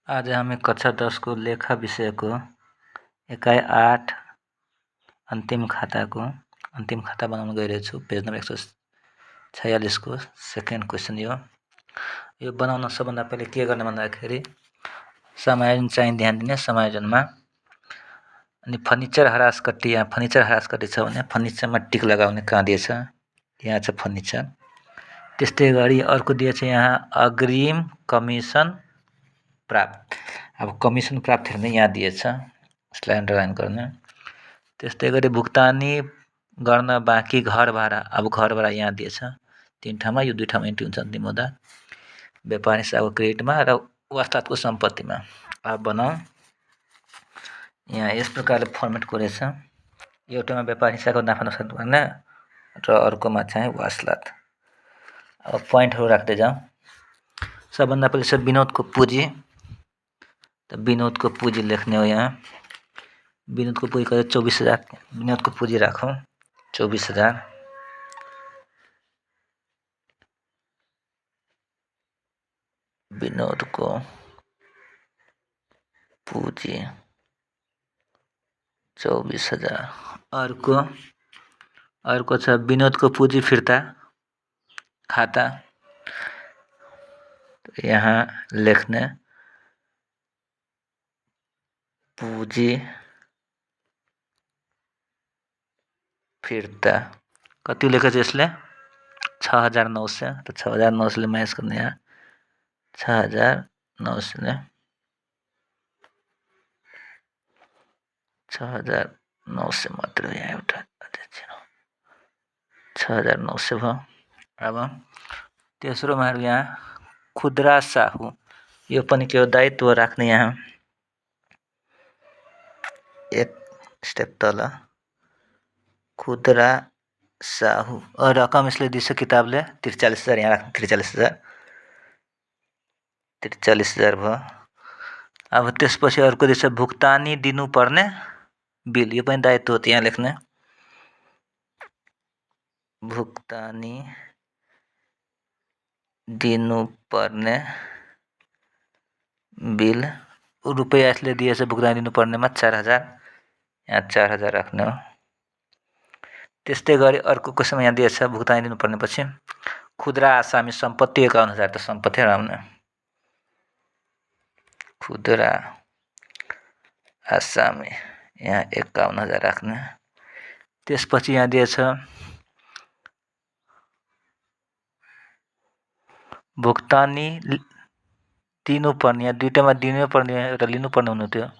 आज हामी कक्षा 10 को लेखा विषयको इकाइ 8 अन्तिम खाता बनाउन गइरहेछु। पेज नम्बर 146 को सेकेन्ड क्वेसन यो बनाउन सबभन्दा पहिले के गर्ने भन्दाखेरि समायोजन चाहिँ ध्यान दिने। समायोजनमा अनि फर्निचर हरासकट्टी, यहाँ फर्निचर हरासकट्टी छ भने फर्निचरमा टिक लगाउने कहाँ दिएछ, यहाँ छ फर्निचर। त्यस्तै गरी अर्को दिएछ यहाँ अग्रिम कमिसन प्राप्त। अब कमिसन प्राप्त हेर्ने यहाँ दिएछ, यसलाई अन्डरलाइन गर्ने। त्यस्तै गरी भुक्तानी गर्न बाँकी घर भाडा, अब घर भाडा यहाँ दिएछ 3 ठाउँमा, यो 2 ठाउँमा इन्ट्री हुन्छ अन्तिम हुँदा। व्यापार हिसाबको क्रेडिटमा र वास्तातको सम्पत्तिमा। अब बनाऊ, यहाँ यस प्रकारले फर्मेट गरेछ। एउटामा व्यापार हिसाबको नाफा नोक्सान गर्ने र अर्कोमा चाहिँ वास्तात। अब पोइन्टहरू राख्दै जाउँ। सबभन्दा पहिले छ विनोदको पुँजी। त विनोदको पुँजी लेख्ने हो यहाँ। विनोदको पुँजी कति 24,000। विनोदको पुँजी राखौँ 24,000। विनोदको पुँजी 24,000। अर्को छ विनोदको पुँजी फिर्ता खाता। यहाँ लेख्ने पुँजी फिर्ता कति लेखेछ यसले 6,900। त 6,900 ले माइनस गर्ने यहाँ 6,900 6,900 मात्र यहाँ एउटा 6,900 भयो। अब तेस्रोमा यहाँ खुद्रा साहु, यो पनि के हो दायित्व राख्ने यहाँ एक स्टेप तल खुद्रा साहु रकम यसले दिन्छ किताबले 43,000, यहाँ राख्ने 43,000 भयो। अब त्यसपछि अर्को दिन्छ भुक्तानी दिनुपर्ने बिल, यो पनि दायित्व हो, यहाँ लेख्ने भुक्तानी दिनुपर्ने बिल। रुपैयाँ यसले दिएछ भुक्तानी दिनुपर्नेमा 4,000, यहाँ 4,000 राख्ने हो। त्यस्तै गरी अर्को क्वेसनमा यहाँ दिएछ भुक्तानी दिनुपर्ने पछि खुद्रा आसामी सम्पत्ति 51,000, त सम्पत्ति हराउने खुद्रा आसामी यहाँ 51,000 राख्ने। त्यसपछि यहाँ दिएछ भुक्तानी दिनुपर्ने, यहाँ दुईटामा दिनुपर्ने एउटा लिनुपर्ने हुनु थियो।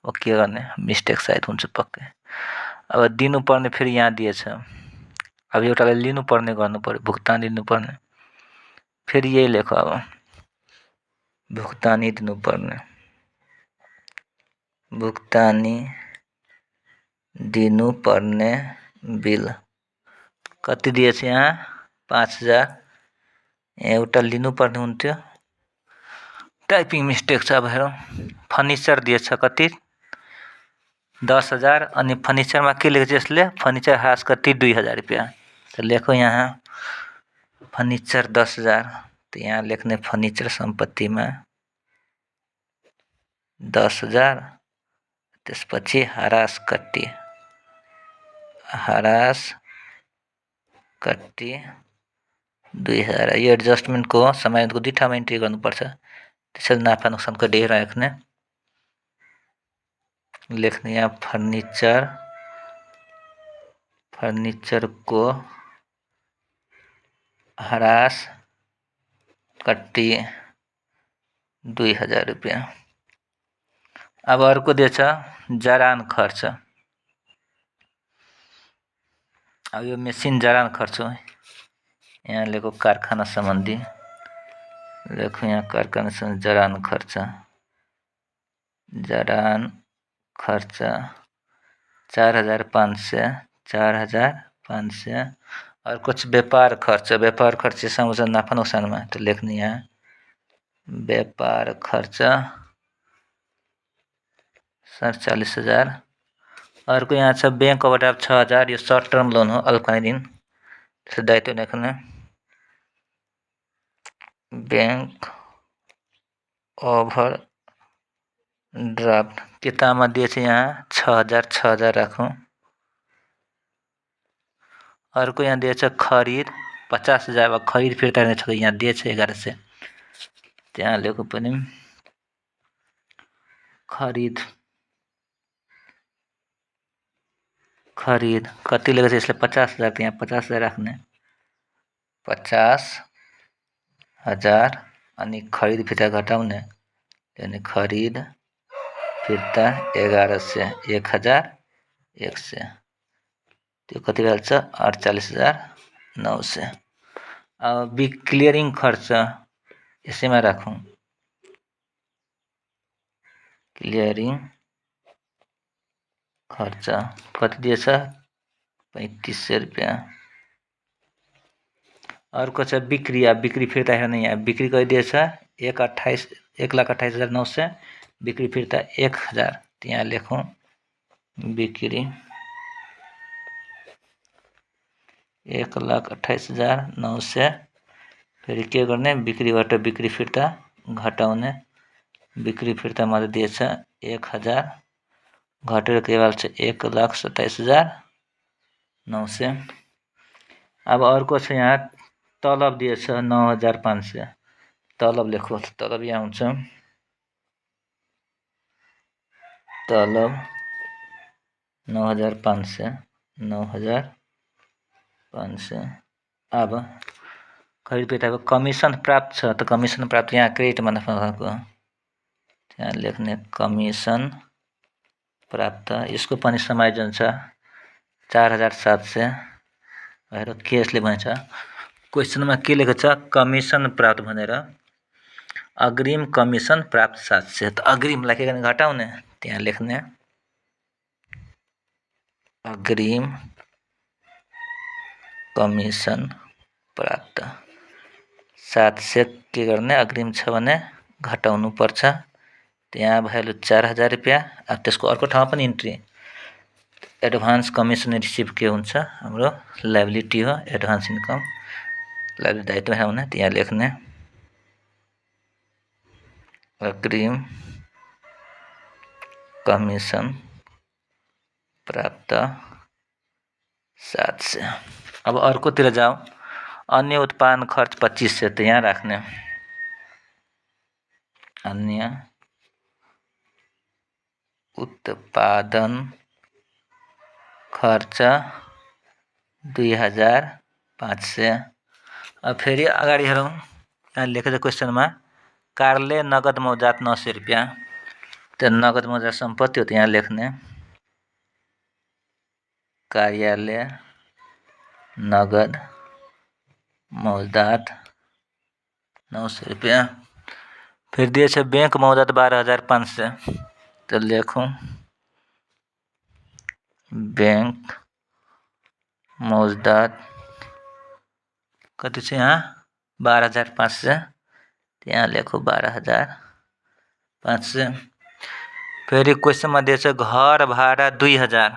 अब के गर्ने, मिस्टेक सायद हुन्छ पक्कै। अब दिनुपर्ने फेरि यहाँ दिएछ, अब एउटालाई लिनुपर्ने गर्नु पर्यो, भुक्तानी दिनुपर्ने, फेरि यही लेख। अब भुक्तानी दिनुपर्ने, भुक्तानी दिनुपर्ने बिल कति दिएछ यहाँ 5,000, एउटा लिनुपर्ने हुन्थ्यो, टाइपिङ मिस्टेक छ। अब हेरौँ, फर्निचर दिएछ कति 10,000, अनि फर्निचरमा के लेखेछ यसले फर्निचर ह्रास कति 2,000 रुपियाँ। त लेखौँ यहाँ फर्निचर 10,000, त यहाँ लेख्ने फर्निचर सम्पत्तिमा 10,000। त्यसपछि ह्रास कट्टी 2,000। यो एडजस्टमेन्टको समायोजनको 2 ठाउँमा इन्ट्री गर्नुपर्छ। त्यसैले नाफा नोक्सानको डेर राख्ने, लेख्ने यहाँ फर्निचरको ह्रास कट्टी 2,000 रुपियाँ। अब अर्को दिएछ जरान खर्च। अब यो मेसिन जरान खर्च हो, यहाँ लेखो कारखाना सम्बन्धी, लेखो यहाँ कारखाना सम्बन्धी जरान खर्च 4,500। अर्को छ व्यापार खर्च आउँछ नाफा नोक्सानमा, त लेख्ने यहाँ व्यापार खर्च 47,000। अर्को यहाँ छ बैंक ओभरड्राफ्ट 6,000, यो सर्ट टर्म लोन हो, अल्पकालीन, त्यसको दायित्व लेख्ने बैंक ओभरड्राफ्ट ड्राफ्ट किताबमा दिएछ यहाँ 6000 राखौँ। अर्को यहाँ दिएछ खरिद 50,000। अब खरिद फिर्ता गर्ने छ यहाँ दिएछ 1100, त्यहाँ लेखौँ पनि खरिद कति लेखेको छ यसले 50,000, त्यहाँ 50,000 राख्ने 50,000 अनि खरिद फिर्ता घटाउने, यानी खरिद फिर्ता 1100 1100, त्यो कति भइहाल्छ 48,900। अब क्लियरिङ खर्च यसैमा राखौँ। क्लियरिङ खर्च कति दिएछ 3500 रुपियाँ। अर्को छ बिक्री। अब बिक्री फिर्ता हेर्ने यहाँ बिक्री कति दिएछ 1,28,900, बिक्री फिर्ता 1000, त्यहाँ लेखौँ बिक्री 1,28,900। फेरि के गर्ने बिक्रीबाट बिक्री फिर्ता घटाउने, बिक्री फिर्ता मात्रै दिएछ 1000 घटेर के भइहाल्छ 1,27,900। अब अर्को छ यहाँ तलब दिएछ 9,500, तलब लेखौँ। तलब यहाँ हुन्छ तलब 9,500। अब खरिद फिर्ताको कमिसन प्राप्त छ, त कमिसन प्राप्त यहाँ क्रेडिटमा नफाको त्यहाँ लेख्ने कमिसन प्राप्त। यसको पनि समायोजन छ 4,700। हेर के यसले भनेछ क्वेसनमा के लेखेको छ कमिसन प्राप्त भनेर, अग्रिम कमिसन प्राप्त 700, त अग्रिमलाई के गर्ने घटाउने, त्यहाँ लेख्ने अग्रिम कमिसन प्राप्त 700 के गर्ने अग्रिम छ भने घटाउनु पर्छ, त्यहाँ भ्यालु 4,000 रुपियाँ। अब त्यसको अर्को ठाउँमा पनि इन्ट्री एडभान्स कमिसन रिसिभ के हुन्छ हाम्रो लायबिलिटी हो, एडभान्स इन्कम लायबिलिटी दायित्व हुने, त्यहाँ लेख्ने अग्रिम कमिसन प्राप्त 700। अब अर्कोतिर जाउँ, अन्य उत्पादन खर्च 2500, त यहाँ राख्ने अन्य उत्पादन खर्च 2,500। अब फेरि अगाडि हेरौँ, यहाँ लेखेको छ क्वेसनमा कार्यालय नगद मौजात 900 रुपियाँ, त्यो नगद मौजात सम्पत्ति हो, त यहाँ लेख्ने कार्यालय नगद मौजात 900 रुपियाँ। फिर दिएछ बैंक मौजात 12,500, त लेखौँ बैंक मौजात कति छ यहाँ 12,500, त्यहाँ लेखौँ 12,500। फेरि क्वेसनमा दिएछ घर भाडा 2,000।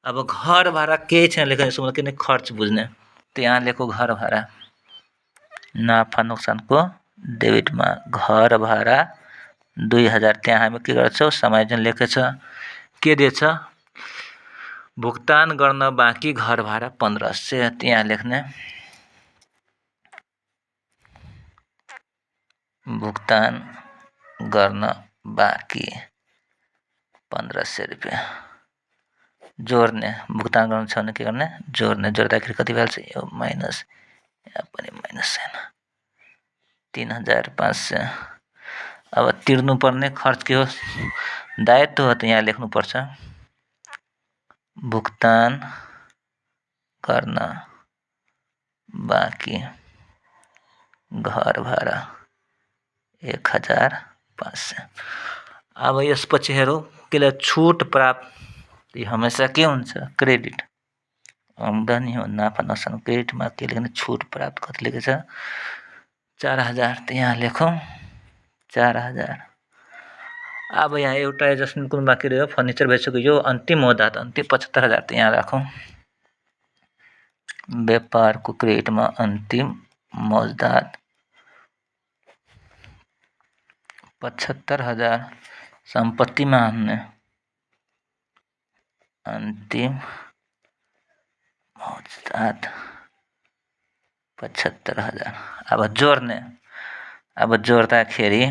अब घर भाडा केही छैन लेखेको यसो किन खर्च बुझ्ने, त्यहाँ लेखौँ घर भाडा नाफा नोक्सानको डेबिटमा घर भाडा 2,000, त्यहाँ हामी के गर्छौँ समायोजन लेखेछ के दिएछ भुक्तान गर्न बाँकी घर भाडा 1,500, त्यहाँ लेख्ने भुक्तान गर्न बाँकी 1,500 रुपियाँ जोड्ने, भुक्तान गर्नु छ भने के गर्ने जोड्ने, जोड्दाखेरि कति भइहाल्छ यो माइनस, यहाँ पनि माइनस छैन 3,500। अब तिर्नुपर्ने खर्च के हो दायित्व हो, त यहाँ लेख्नुपर्छ भुक्तान गर्न बाँकी घर भाडा 1,500। अब यसपछि हेरौँ के छुट प्राप्त, हमेशा के हुन्छ क्रेडिट आम्दानी हो, नाफा नोक्सान क्रेडिटमा के लेख्ने छुट प्राप्त कति लेखेको छ 4,000, त यहाँ लेखौँ 4,000। अब यहाँ एउटा एडजस्टमेन्ट कुन बाँकी रह्यो फर्निचर भइसक्यो, यो अन्तिम मौजात अन्तिम 75,000, त यहाँ राखौँ व्यापारको क्रेडिटमा अन्तिम मौजात 75,000, सम्पत्तिमा हुने अन्तिम मौजदात 75,000। अब जोड्दाखेरि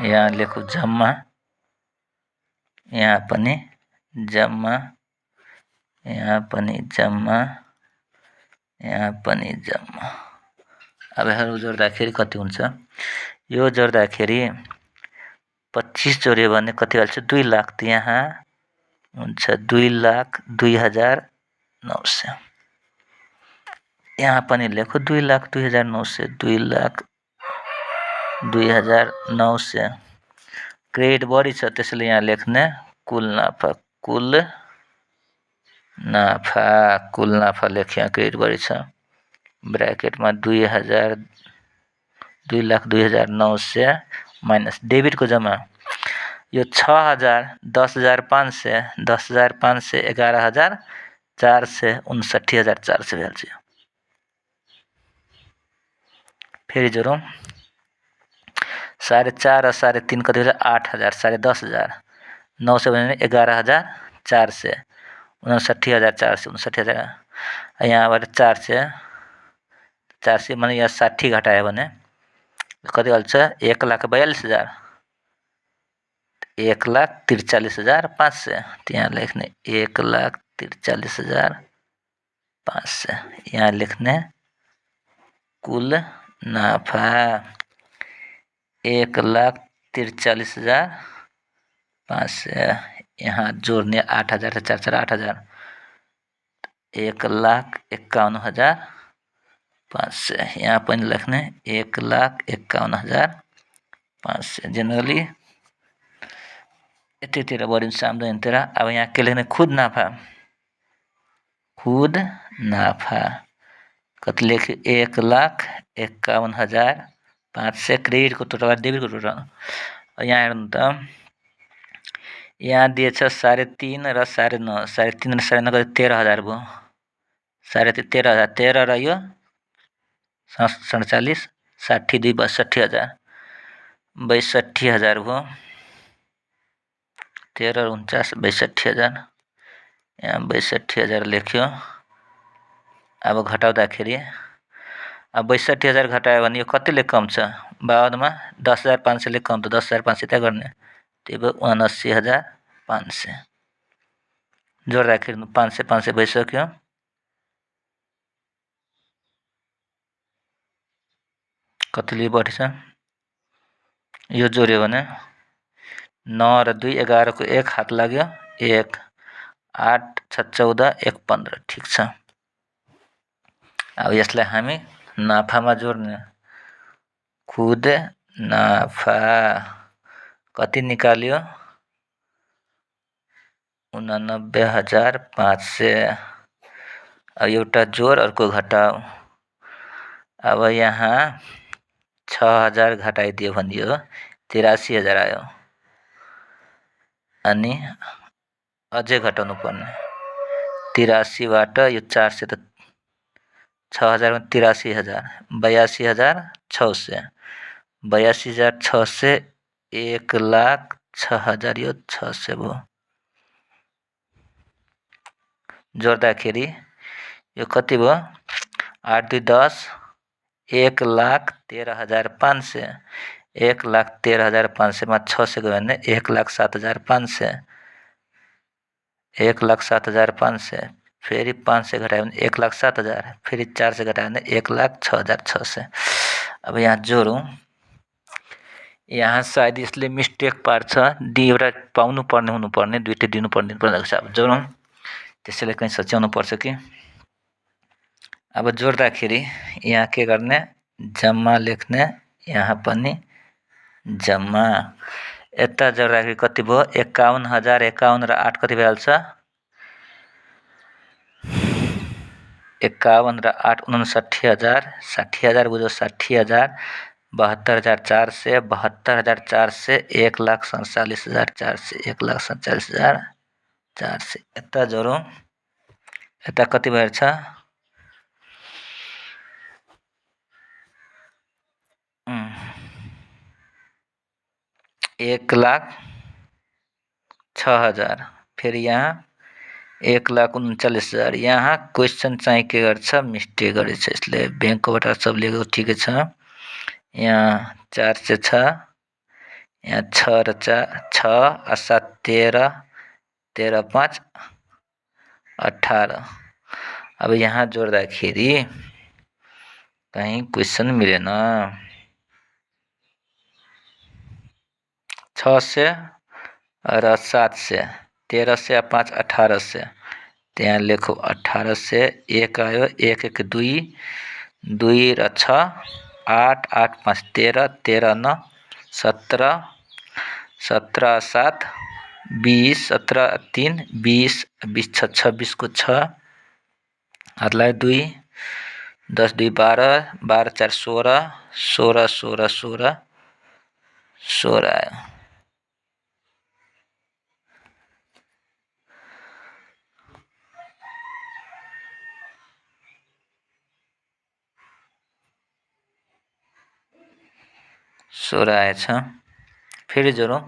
यहाँ लेखु जम्मा, यहाँ पनि जम्मा, यहाँ पनि जम्मा, यहाँ पनि जम्मा। अब यहाँ जोड्दाखेरि कति हुन्छ? यो जोड्दाखेरि 25 जोड्यो भने कति हाल्छ? 2 लाख। त यहाँ हुन्छ 2,02,900। यहाँ पनि लेखो 2,02,900, 2,02,900। क्रेडिट बढी छ त्यसैले यहाँ लेख्ने कुल नाफा लेख्या क्रेडिट बढी छ। ब्र्याकेटमा 2,02,900 माइनस डेबिटको जम्मा यो 6,000, 10,500, 10,500, 11,400, 59,400 भइहाल्छ। फेरि जोडौँ। 4.5 र 3.5 कति हुन्छ? 8,000, 10,500, 900 भने 11,400, 59,400, 59,000। यहाँबाट 400 भने यहाँ 60 घटायो भने कति हाल्छ? 1,42,000, 1,43,500। त्यहाँ लेख्ने 1,43,500। यहाँ लेख्ने कुल नाफा 1,43,500। यहाँ जोड्ने 8,000 से 4,000 8,000, 1,51,500। यहाँ पनि लेख्ने 1,51,500। जेनरली यतितिर बढिन्छ आम्दानीतिर। अब यहाँ के लेख्ने? खुद नाफा कति लेख्यो? 1,51,500 क्रेडिटको टोटल, डेबिटको टोटल। यहाँ हेर्नु त, यहाँ दिएछ 3.5 र 9.5, 3.5 र 9.5 कति? 13,000 भयो। 13,000, 13 र यो 47, 60, 2 62,000, 62,000 भयो। 13 र 49, 62,000। यहाँ 62,000 लेख्यो। अब घटाउँदाखेरि अब 62,000 घटायो भने यो कतिले कम छ? 52 मा 10,500 ले कम, त 10,500 त्यहाँ गर्ने। त्यही भयो 79,500। जोड्दाखेरि 500 भइसक्यो। कतिले बढी छ? यो जोड्यो भने 9 र 2 11 को 1 हात लाग्यो, 1, 8 6 14, 1 15। ठिक छ। अब यसलाई हामी नाफामा जोड्ने। खुद नाफा कति निकाल्यो? 89,500। अब एउटा जोड अर्को घटाऊ। अब यहाँ 6,000 घटाइदियो भने यो 83,000 आयो। अनि अझै घटाउनु पर्ने। 83 बाट यो 400 त 6,000 मा 83,000, 82,600, 82,600, 1,06,000 यो 600 भयो। जोड्दाखेरि यो कति भयो? 8 2 10, 1,13,500, 1,13,500 मा 600 गयो भने 1,07,500, 1,07,500। फेरि 500 घटायो भने 1,07,000, फेरि 400 घटायो भने 1,06,600। अब यहाँ जोडौँ। यहाँ सायद यसले मिस्टेक पार्छ, एउटा पाउनु पर्ने हुनुपर्ने, दुईटै दिनु पर्ने लाग्छ। अब जोडौँ। त्यसैले कहीँ सच्याउनु पर्छ कि। अब जोड्दाखेरि यहाँ के गर्ने? जम्मा लेख्ने, यहाँ पनि जम्मा। यता जोड्दाखेरि कति भयो? 51,000, 51 र 8 कति भइहाल्छ? 51 र 8 59,000, 60,000 बुझ्यो, 60,000, 72,400 72,400 1,47,400 1,47,400 यता जोडौँ। यता कति भएर छ 1,06,000 फेरि यहाँ 1,39,000 यहाँ क्वेसन चाहिँ के गर्छ मिस्टेक गरेछ यसले बैंकबाट सब लेखेको ठिकै छ यहाँ 400 छ यहाँ 6 र 4 7 13 13 5 18 अब यहाँ जोड्दाखेरि कहीं क्वेसन मिलेन 600 र 700 1300 5 1800 त्यहाँ लेखो 1800 1 आयो 1 1 2 2 र 6 8 8 5 13 13 9 17 17 7 20 17 3 20 20 6 26 को 6 हातलाई 2 10 2 12 12 4 16 16 16 16 16 आयो आएछ फेरि जोडौँ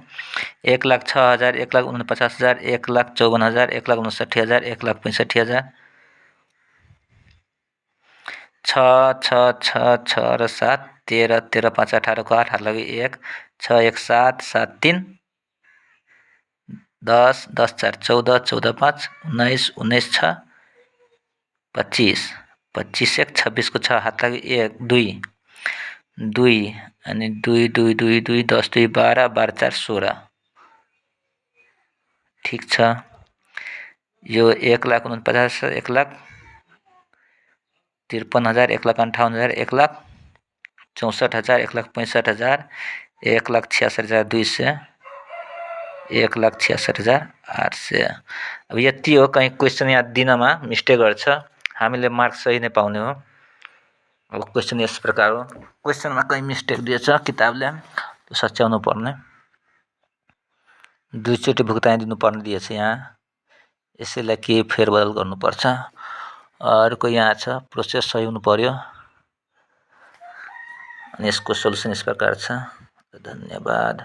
1,06,000 1,49,000 1,54,000 1,59,000 1,65,000 6 6 6 6 र 7 13 13 5 18 को 8 हात लगे 1 6 1 7 7 3 10 10 4 14 14 5 19 19 6 25 25 1 26 को 6 हात लगे 1 2 2 अनि 2 2 2 2 10 2 12 12 4 16 ठीक छ यो 1,49,000 1,53,000 1,58,000 1,64,000 1,65,000 1,66,200 1,66,800 अब यति हो कहीं क्वेसन यहाँ दिनमा मिस्टेक गर्छ हामीले मार्क्स सही नै पाउने हो अब क्वेसन यस प्रकार हो क्वेसनमा कहीं मिस्टेक दिएछ किताबले त्यो सच्याउनु पर्ने 2 चोटि भुक्तानी दिनुपर्ने दिएछ यहाँ यसैलाई के फेरबदल गर्नुपर्छ अर्को यहाँ छ प्रोसेस सही हुनु पर्यो अनि यसको सोलुसन यस प्रकार छ धन्यवाद।